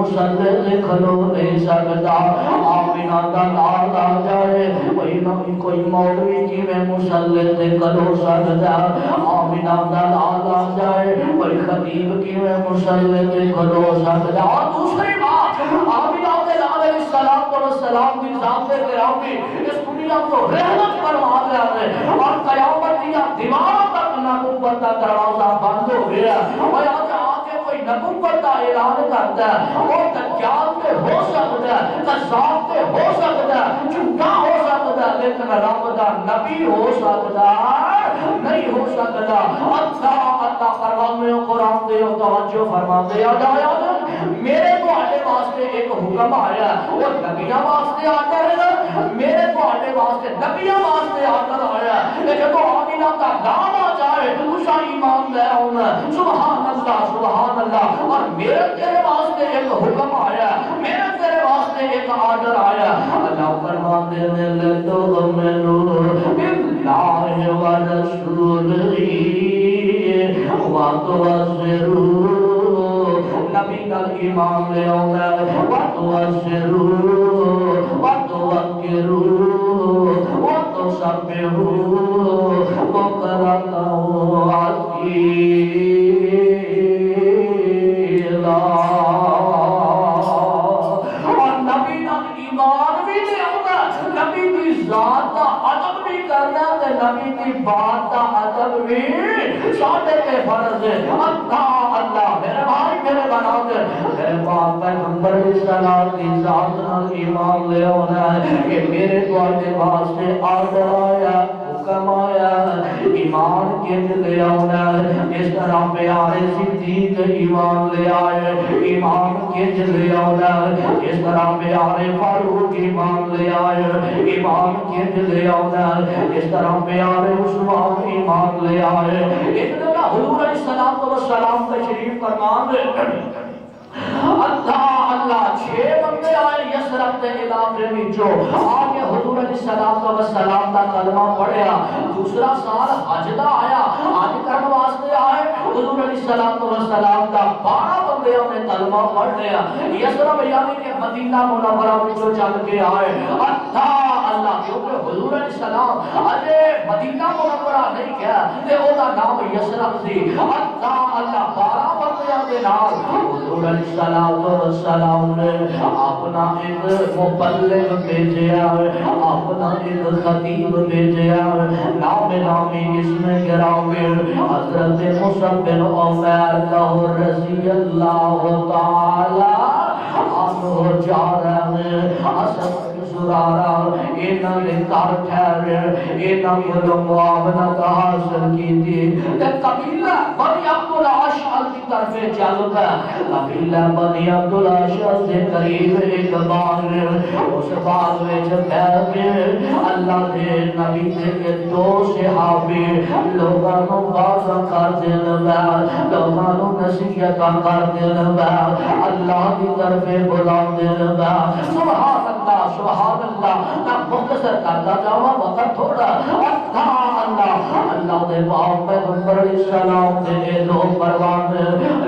مسلے سے کھلو نہیں سکتا آمینہ دا لال آ جائے کوئی مولوی کی میں مسلے سے کھلو سکتا آمینہ دا لال آ جائے کوئی خطیب کی میں مسلے سے کھلو سکتا اور دوسری بات آمینہ کے لال علیہ السلام کی ذات گرامی اس دنیا کو رحمت فرما دیا ہے اور قیامت دیا دیواروں تک نبوت کا دروازہ بند ہو گیا اور آگے کوئی نبوت کا اعلان کرتا ہے وہ دجال پہ ہو سکتا ہے قذاب پہ ہو سکتا ہے جھوٹا ہو سکتا ہے لیکن رب دا نبی ہو سکتا نہیں ہو سکتا اللہ پروانوں قرآن دے توجہ فرما دے میرے تواڈے واسطے ایک حکم آیا وہ نبیاں واسطے آتا ہے میرے تواڈے واسطے نبیاں واسطے آتا آیا کہ جب آمینہ کا نام آ جائے اس ایمان لے آنا سبحان اللہ اور میرے تیرے واسطے ایک حکم آیا میرے تیرے واسطے ایک آرڈر آیا اللہ فرماتے ہیں لتؤمنوا باللہ ورسولہ وتوقروا نبی کل ایمان لے آنا وتوقروا وتوقروا وتسبحوا بکرۃ وعصیلا اور نبی کل ایمان بھی لے آنا نبی کی ذات کا ادب بھی کرنا تے نبی کی بات کا ادب بھی ساڈے تے فرض ہے اللہ میرے بھائی میرے بناتے میرے پاک پیغمبر اسلام کی ذات نال ایمان لے آنا ہے کہ میرے تواڈے واسطے آرڈر آیا حکم آیا ایمان کے لے آنا ہے اس طرح پیارے صدیق ایمان لے آئے ایمان کے لے آنا ہے اس طرح پیارے فاروق ایمان لے آئے ایمان کے لے آنا ہے اس طرح پیارے عثمان ایمان لے آئے ایک دفعہ حضور علیہ السلام تشریف فرمان اللہ 6 بندے آئے یسرب کے علاقے میں جو آگے حضور علیہ السلام کا کلمہ پڑھیا دوسرا سال حج دا آیا حج کرنے واسطے آئے حضور علیہ السلام کا 12 بندے نے کلمہ پڑھ لیا یسرب یعنی کہ مدینہ منورہ میں جو چل کے آئے اللہ کیونکہ حضور علیہ السلام اجے مدینہ منورہ نہیں گیا تے او دا نام یسرب سی اللہ 12 بندے دے نال حضور علیہ السلام نے اپنا ایک مبلغ بھیجا اپنا ایک خطیب بھیجا نامی اس میں گرامی حضرت مصعب بن عمیر رضی اللہ تعالی عنہ جا رہے ہیں اسد سرارا اینا نے کار ٹھہرے اینا کو معاونت حاصل کی تھی تے قبیلہ بنی عبدالعاشر کی طرف چلتا قبیلہ بنی عبدالعاشر سے قریب ایک باغ اس باغ میں جب بیٹھے اللہ نے نبی کے 2 صحابی لوگاں کو بازا کر دینا لوگاں کو نصیحت کر دینا اللہ کی طرف بلا دینا سبحان اللہ میں مختصر کرتا جاؤں وقت تھوڑا اللہ دے باپ پیغمبر علیہ السلام دے لوگ پروان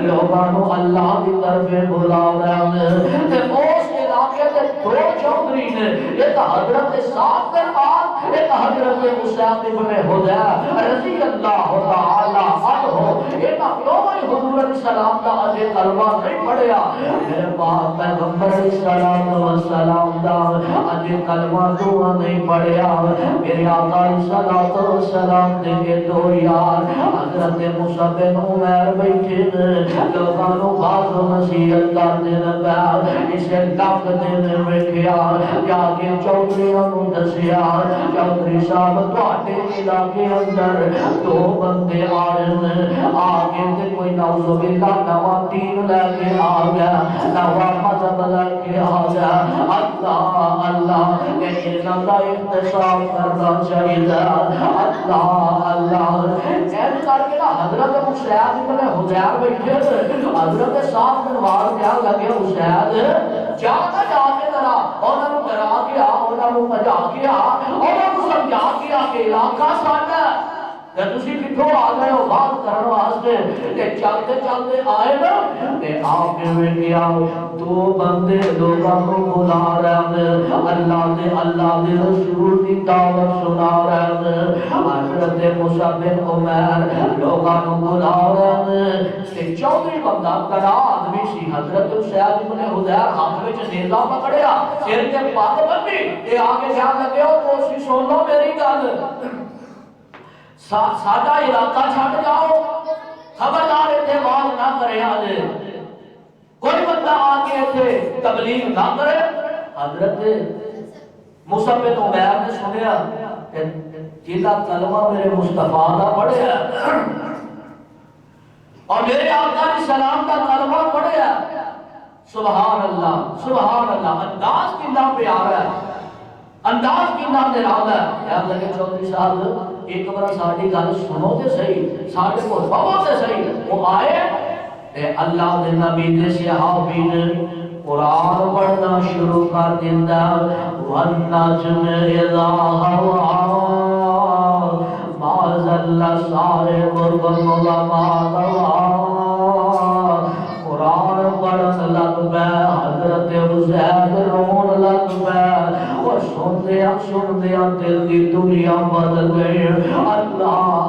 لوگاں کو اللہ کی طرف بلا رہے ہیں تے اس علاقے دے 2 چودھری نے ایک حضرت سعد بن معاذ ایک حضرت اسامہ بن حذیفہ رضی اللہ تعالی عنہ اینا کیوں حضور علیہ السلام کا اجے کلمہ نہیں پڑھیا میرے باپ پیغمبر علیہ السلام دا اجے کلمہ دعا نہیں پڑھیا میرے آقا علیہ السلام دے 2 یار حضرت مصعب بن عمیر بیٹھے لوگاں نو باز نصیحت کر دینا اسے ڈاک دینے میں کیا جا کے چودھریوں نو دسیا چودھری صاحب تواڈے علاقے اندر 2 بندے آئے آگے تے کوئی نعوذ باللہ نواں دین لے کے آ گیا نواں مذہب لے کے آ گیا اللہ انہاں دا احتساب کرنا چاہیے اللہ ایسے کر کے نا حضرت حسین بن حذیفہ بیٹھے حضرت سعد بن معاذ کیا لگے حسین جاتا جا کے ذرا انہاں نوں ڈرا کے آ انہاں نوں بجا کے آ انہاں نوں سمجھا کے آ کہ علاقہ ساڈا تے تسی کتھوں آ گئے ہو بات کرن واسطے تے چلتے چلتے آئے نا تے آپ کے ویکھیا دو بندے لوگاں کو بلا رہے ہیں اللہ دے رسول دی دعوت سنا رہے ہیں حضرت مصعب بن عمیر لوگاں کو بلا رہے ہیں تے چوتھی بندہ کڑا آدمی سی حضرت سید بن حضیر ہاتھ وچ نیزہ پکڑیا سر تے پگ بنی تے آگے جان لگے ہو تو سن لو میری گل ساڈا علاقہ چھڈ جاؤ خبردار اتنے باز نہ کرے آج کوئی بندہ آ کے اتنے تبلیغ نہ کرے حضرت مصعب بن عمیر نے سنیا کہ جیلا کلمہ میرے مصطفیٰ دا پڑھیا اور میرے آقا علیہ السلام کا کلمہ پڑھیا سبحان اللہ انداز کتنا پیارا ہے انداز کتنا نرالا ہے یاد لگے چودھری صاحب ایک بار ساری گل سنو تے صحیح سارے کو بہو تے صحیح وہ آئے تے اللہ دے نبی دے صحابی نے قرآن پڑھنا شروع کر دیندا والنجم اذا ہوا ما ضل صاحبکم وما غوی قرآن پڑھن لگ پے حضرت حسین رون لگ پے اور سندیا دل کی دنیا بدل گئی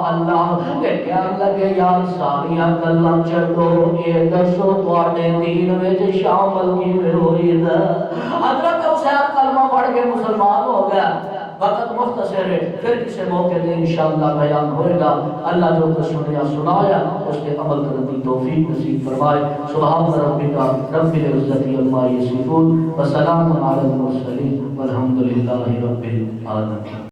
اللہ تے کہن لگے یار ساریاں گلاں چھڈو اے دسو تواڈے دین وچ شامل کیویں ہوئی ہے حضرت حسین کلمہ پڑھ کے مسلمان ہو گیا وقت مختصر ہے پھر کسی موقع دے انشاءاللہ بیان ہوئے گا اللہ جو کچھ سنیا سنایا اس کے عمل کرنے کی توفیق نصیب فرمائے سبحان ربک رب العزت عما یصفون وسلام علی المرسلین والحمد للہ رب العالمین